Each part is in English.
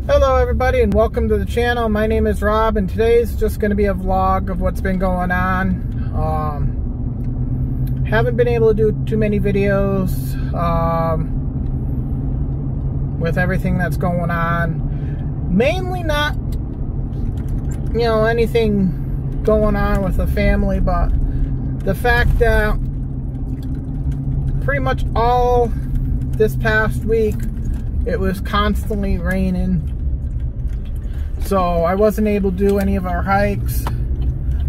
Hello everybody and welcome to the channel. My name is Rob and today's just going to be a vlog of what's been going on. Haven't been able to do too many videos with everything that's going on. Mainly not, anything going on with the family, but the fact that pretty much all this past week it was constantly raining. So I wasn't able to do any of our hikes.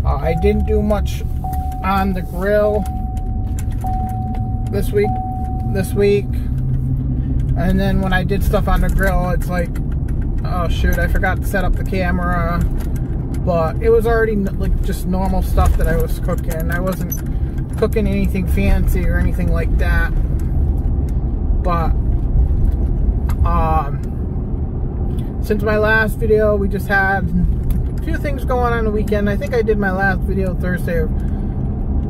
I didn't do much on the grill this week. And then when I did stuff on the grill, it's like, oh shoot, I forgot to set up the camera. But it was already like just normal stuff that I was cooking. I wasn't cooking anything fancy or anything like that. But since my last video, we just had a few things going on the weekend. I think I did my last video Thursday or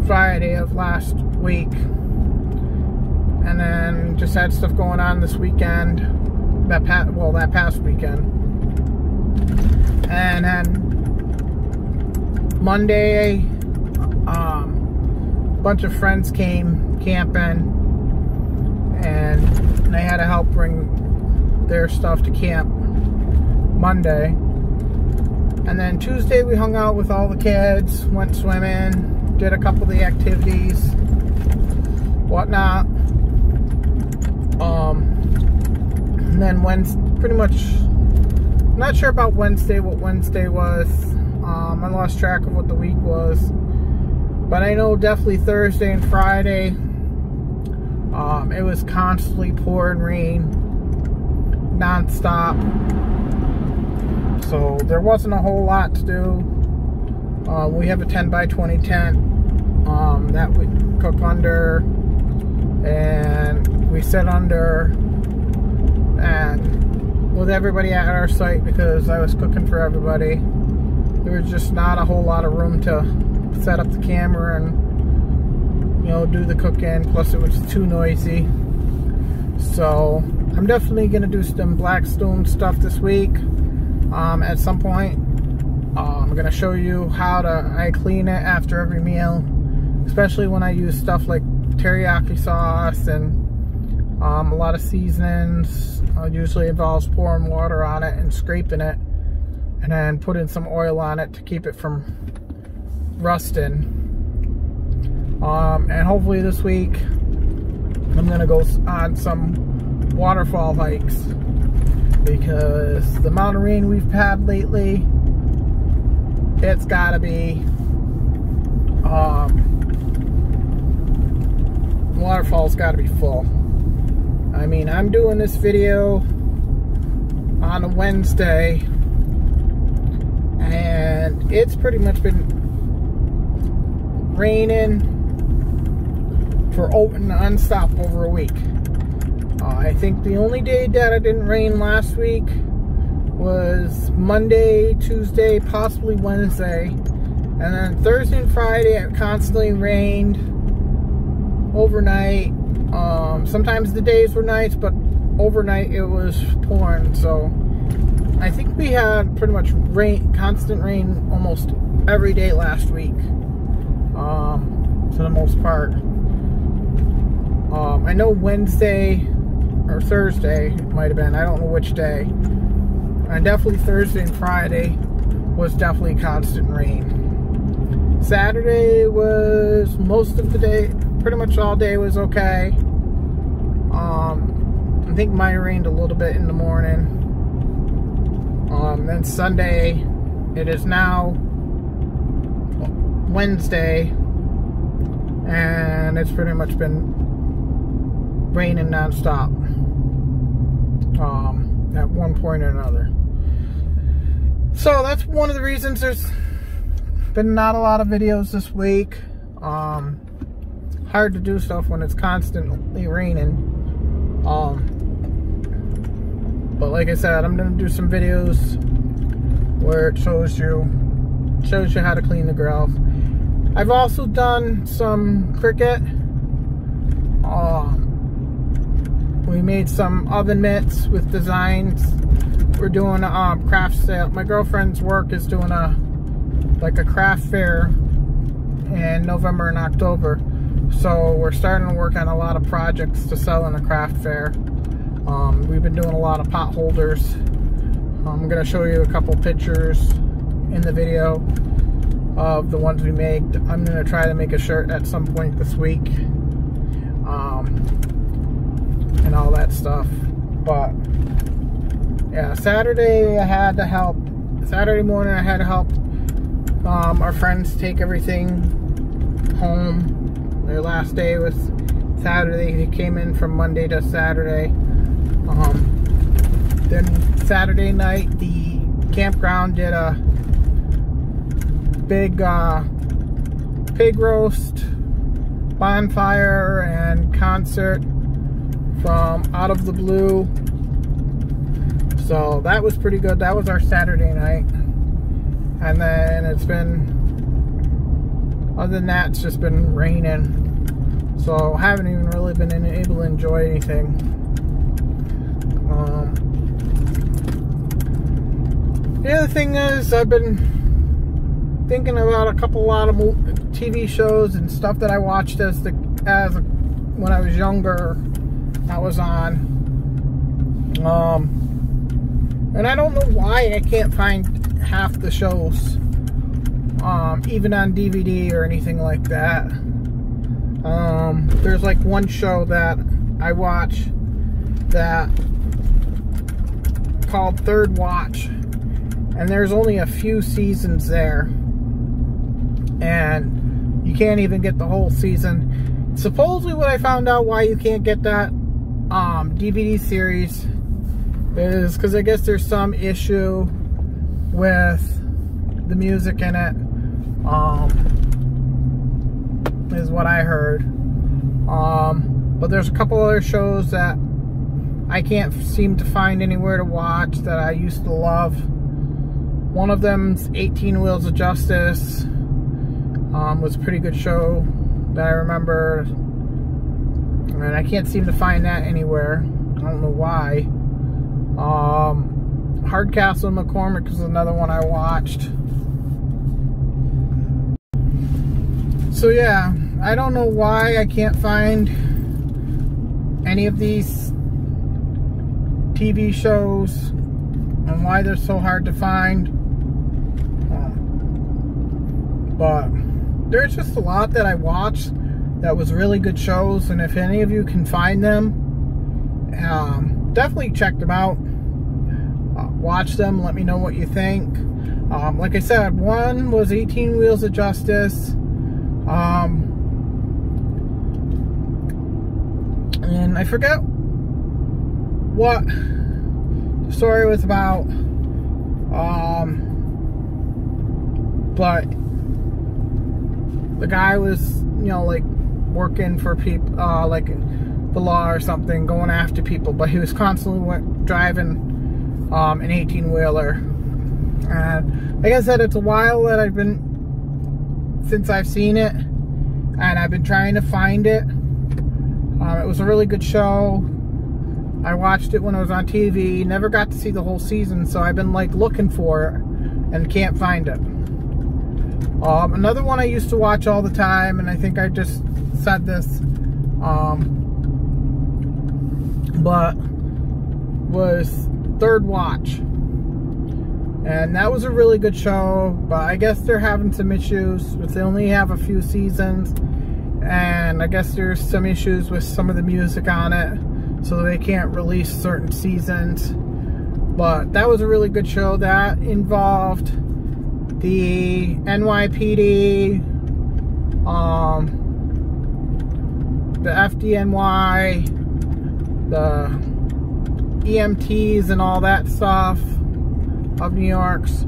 Friday of last week. And then just had stuff going on this weekend. That past weekend. And then Monday, a bunch of friends came camping. And I had to help bring their stuff to camp Monday. And then Tuesday we hung out with all the kids, went swimming, did a couple of the activities, whatnot. And then Wednesday, pretty much, I'm not sure about Wednesday, what Wednesday was. I lost track of what the week was. But I know definitely Thursday and Friday, it was constantly pouring rain, non-stop. So there wasn't a whole lot to do. We have a 10 by 20 tent that we cook under, and we sit under, and with everybody at our site, because I was cooking for everybody, there was just not a whole lot of room to set up the camera and do the cooking, plus it was too noisy. So I'm definitely gonna do some Blackstone stuff this week at some point. I'm gonna show you how I clean it after every meal, especially when I use stuff like teriyaki sauce and a lot of seasonings. Usually involves pouring water on it and scraping it, and then putting some oil on it to keep it from rusting. And hopefully this week I'm gonna go on some waterfall hikes, because the amount of rain we've had lately, it's gotta be waterfall's gotta be full. I mean, I'm doing this video on a Wednesday and it's pretty much been raining for non-stop over a week. I think the only day that it didn't rain last week was Monday, Tuesday, possibly Wednesday. And then Thursday and Friday it constantly rained overnight. Sometimes the days were nice, but overnight it was pouring. So I think we had pretty much constant rain almost every day last week, for the most part. I know Wednesday or Thursday it might have been, I don't know which day, and definitely Thursday and Friday was definitely constant rain. Saturday was most of the day, pretty much all day was okay. I think mine rained a little bit in the morning. Then Sunday, it is now Wednesday, and it's pretty much been raining non-stop at one point or another. So that's one of the reasons there's been not a lot of videos this week. Hard to do stuff when it's constantly raining. But like I said, I'm gonna do some videos where it shows you how to clean the grill. I've also done some cricket. We made some oven mitts with designs we're doing a craft sale. My girlfriend's work is doing a craft fair in November and October. So we're starting to work on a lot of projects to sell in the craft fair. We've been doing a lot of pot holders. I'm going to show you a couple pictures in the video of the ones we made. I'm going to try to make a shirt at some point this week. And all that stuff. But yeah, Saturday morning I had to help our friends take everything home. Their last day was Saturday. They came in from Monday to Saturday. Then Saturday night, the campground did a big pig roast, bonfire, and concert from Out of the Blue. So that was pretty good. That was our Saturday night. And then it's been, other than that, it's just been raining. So I haven't even really been able to enjoy anything. The other thing is, I've been thinking about a lot of TV shows and stuff that I watched when I was younger. That was on. And I don't know why I can't find half the shows, even on DVD or anything like that. There's like one show that I watch that called Third Watch, and there's only a few seasons there, and you can't even get the whole season. Supposedly what I found out why you can't get that DVD series is because I guess there's some issue with the music in it, is what I heard. But there's a couple other shows that I can't seem to find anywhere to watch that I used to love. One of them's 18 Wheels of Justice. Was a pretty good show that I remember, and I can't seem to find that anywhere. I don't know why. Hardcastle and McCormick is another one I watched. So yeah, I don't know why I can't find any of these TV shows and why they're so hard to find. But there's just a lot that I watched that was really good shows, and if any of you can find them, definitely check them out. Watch them, let me know what you think. Like I said, one was 18 Wheels of Justice. And I forget what the story was about. But the guy was, like working for people, like the law or something, going after people, but he was constantly driving an 18-wheeler. And like I said, it's a while that since I've seen it, and I've been trying to find it. It was a really good show. I watched it when it was on TV, never got to see the whole season, so I've been like looking for it and can't find it. Another one I used to watch all the time, and I think I just said this, but was Third Watch. And that was a really good show, but I guess they're having some issues with, they only have a few seasons, and I guess there's some issues with some of the music on it, so they can't release certain seasons. But that was a really good show that involved the NYPD, the FDNY, the EMTs and all that stuff of New York's.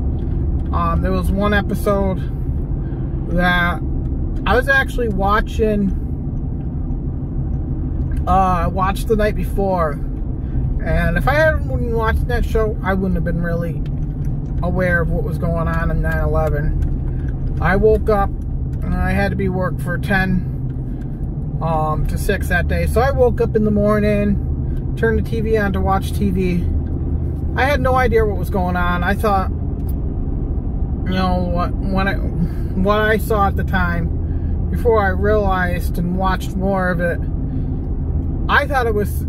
There was one episode that I was actually watching, watched the night before, and if I hadn't been watching that show, I wouldn't have been really aware of what was going on in 9/11. I woke up and I had to be work for 10 to 6 that day, so I woke up in the morning, turned the TV on to watch TV. I had no idea what was going on. I thought, you know, what I saw at the time, before I realized and watched more of it, I thought it was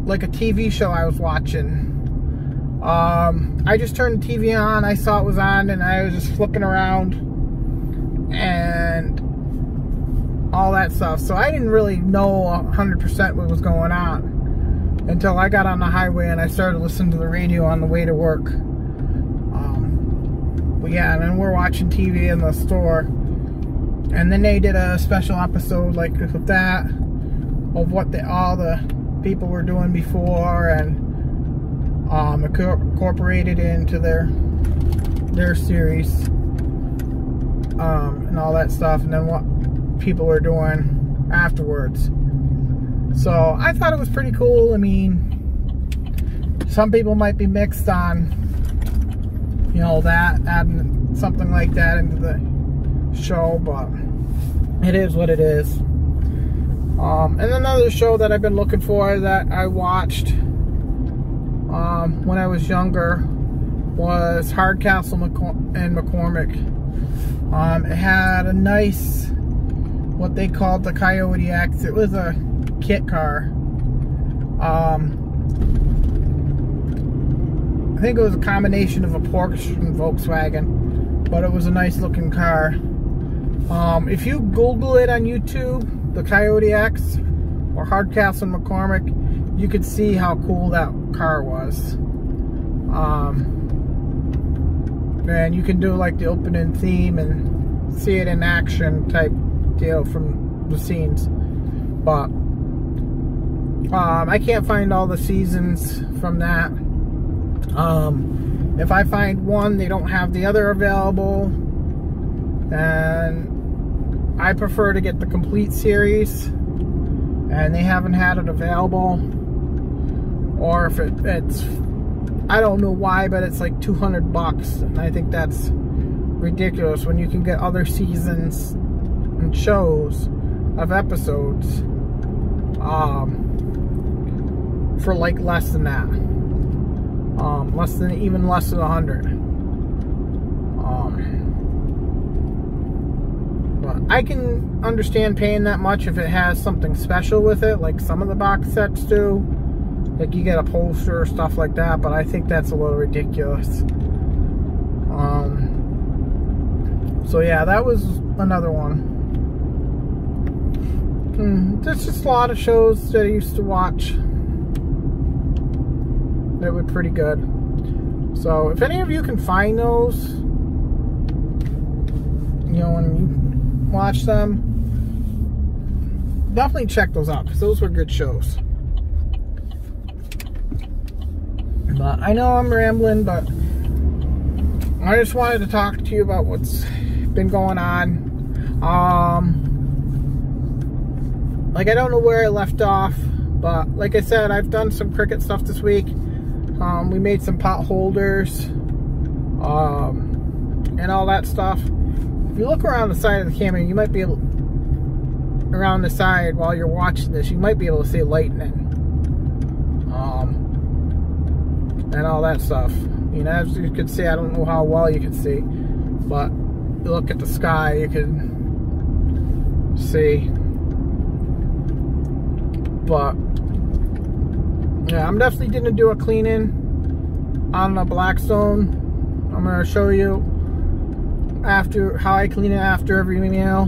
like a TV show I was watching. I just turned the TV on, I saw it was on, and I was just flipping around and all that stuff. So I didn't really know 100% what was going on until I got on the highway and I started listening to the radio on the way to work. But yeah, and then we're watching TV in the store, and then they did a special episode like with that, of what all the people were doing before, and incorporated into their series, and all that stuff, and then what people were doing afterwards. So I thought it was pretty cool. I mean, some people might be mixed on, you know, that, adding something like that into the show, but it is what it is. And another show that I've been looking for that I watched when I was younger was Hardcastle and McCormick. It had a nice, what they called the Coyote X. It was a kit car. I think it was a combination of a Porsche and Volkswagen, but it was a nice looking car. If you Google it on YouTube, the Coyote X or Hardcastle and McCormick, you could see how cool that car was. And you can do like the opening theme and see it in action type deal from the scenes. But I can't find all the seasons from that. If I find one, they don't have the other available, and I prefer to get the complete series, and they haven't had it available. Or if it's, I don't know why, but it's like $200, and I think that's ridiculous when you can get other seasons and shows of episodes for like less than that, even less than 100. But I can understand paying that much if it has something special with it, like some of the box sets do. Like you get a poster or stuff like that, but I think that's a little ridiculous. So yeah, that was another one. There's just a lot of shows that I used to watch that were pretty good. So if any of you can find those, you know, when you watch them, definitely check those out, because those were good shows. But I know I'm rambling, but I just wanted to talk to you about what's been going on. Like, I don't know where I left off, but like I said, I've done some cricket stuff this week. We made some pot holders, and all that stuff. If you look around the side of the camera, you might be able, around the side while you're watching this, you might be able to see lightning, and all that stuff. You know, as you can see, I don't know how well you can see, but you look at the sky, you can see. But yeah, I'm definitely gonna do a cleaning on the Blackstone. I'm gonna show you after how I clean it after every meal,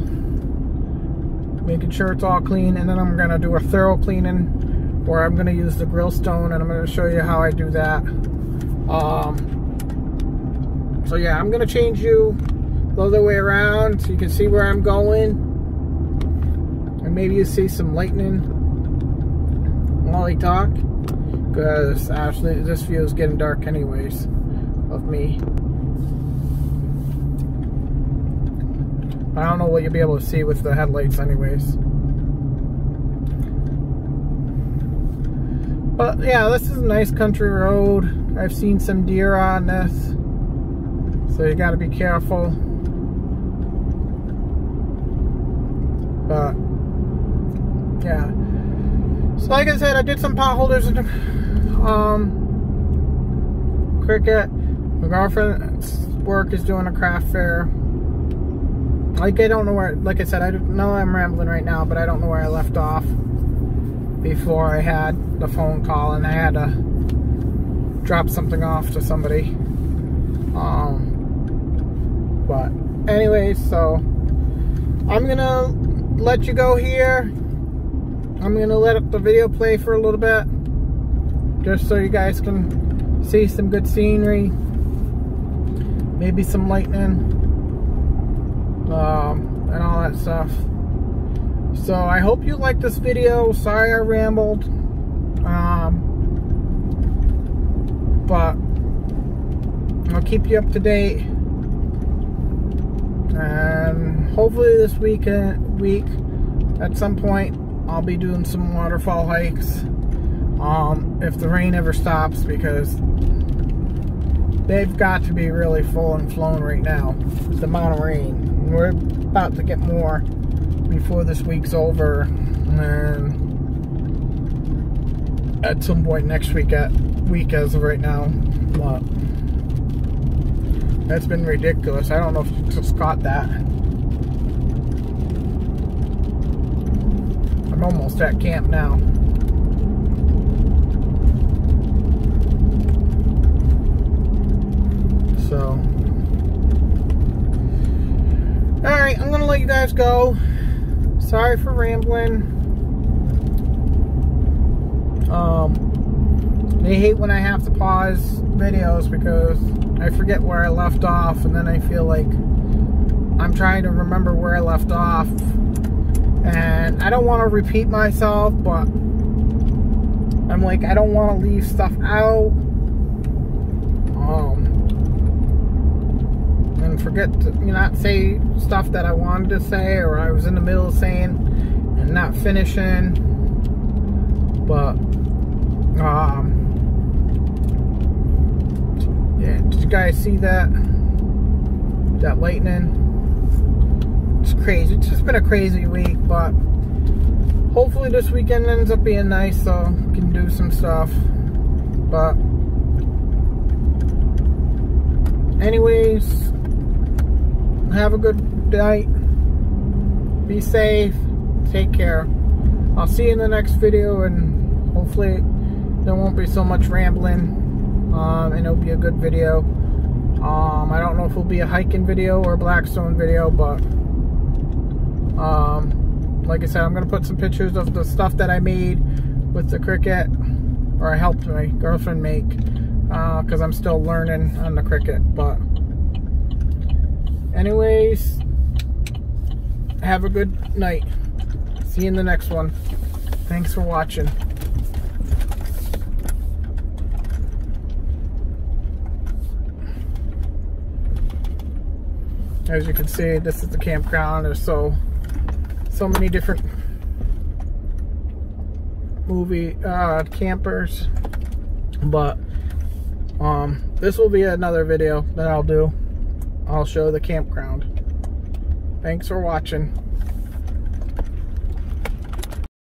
making sure it's all clean, and then I'm gonna do a thorough cleaning where I'm gonna use the grill stone, and I'm gonna show you how I do that. So yeah, I'm gonna change you the other way around so you can see where I'm going, and maybe you see some lightning while I talk, because actually this view is getting dark anyways of me. I don't know what you'll be able to see with the headlights anyways. But yeah, this is a nice country road. I've seen some deer on this, so you gotta be careful. But yeah, so like I said, I did some pot holders, and cricket. My girlfriend's work is doing a craft fair. Like, I don't know where, like I said, I know I'm rambling right now, but I don't know where I left off before I had the phone call and I had to drop something off to somebody. But anyways, so I'm gonna let you go here. I'm gonna let the video play for a little bit, just so you guys can see some good scenery, maybe some lightning, and all that stuff. So I hope you liked this video. Sorry I rambled, but I'll keep you up to date, and hopefully this week at some point I'll be doing some waterfall hikes, if the rain ever stops, because they've got to be really full and flown right now with the amount of rain. We're about to get more before this week's over, and at some point next week as of right now. But that's been ridiculous. I don't know if you just caught that. I'm almost at camp now. So, alright, I'm gonna let you guys go. Sorry for rambling. I hate when I have to pause videos because I forget where I left off, and then I feel like I'm trying to remember where I left off, and I don't want to repeat myself, but I'm like, I don't want to leave stuff out, and forget to not say stuff that I wanted to say, or I was in the middle of saying and not finishing. But yeah, did you guys see that lightning? It's crazy. It's just been a crazy week, but hopefully this weekend ends up being nice, so we can do some stuff. But anyways, have a good night. Be safe. Take care. I'll see you in the next video, and hopefully there won't be so much rambling, and it'll be a good video. I don't know if it'll be a hiking video or a Blackstone video, but like I said, I'm gonna put some pictures of the stuff that I made with the Cricut, or I helped my girlfriend make, because I'm still learning on the Cricut. But anyways, have a good night. See you in the next one. Thanks for watching. As you can see, this is the campground. There's so many different campers, but this will be another video that I'll do. I'll show the campground. Thanks for watching.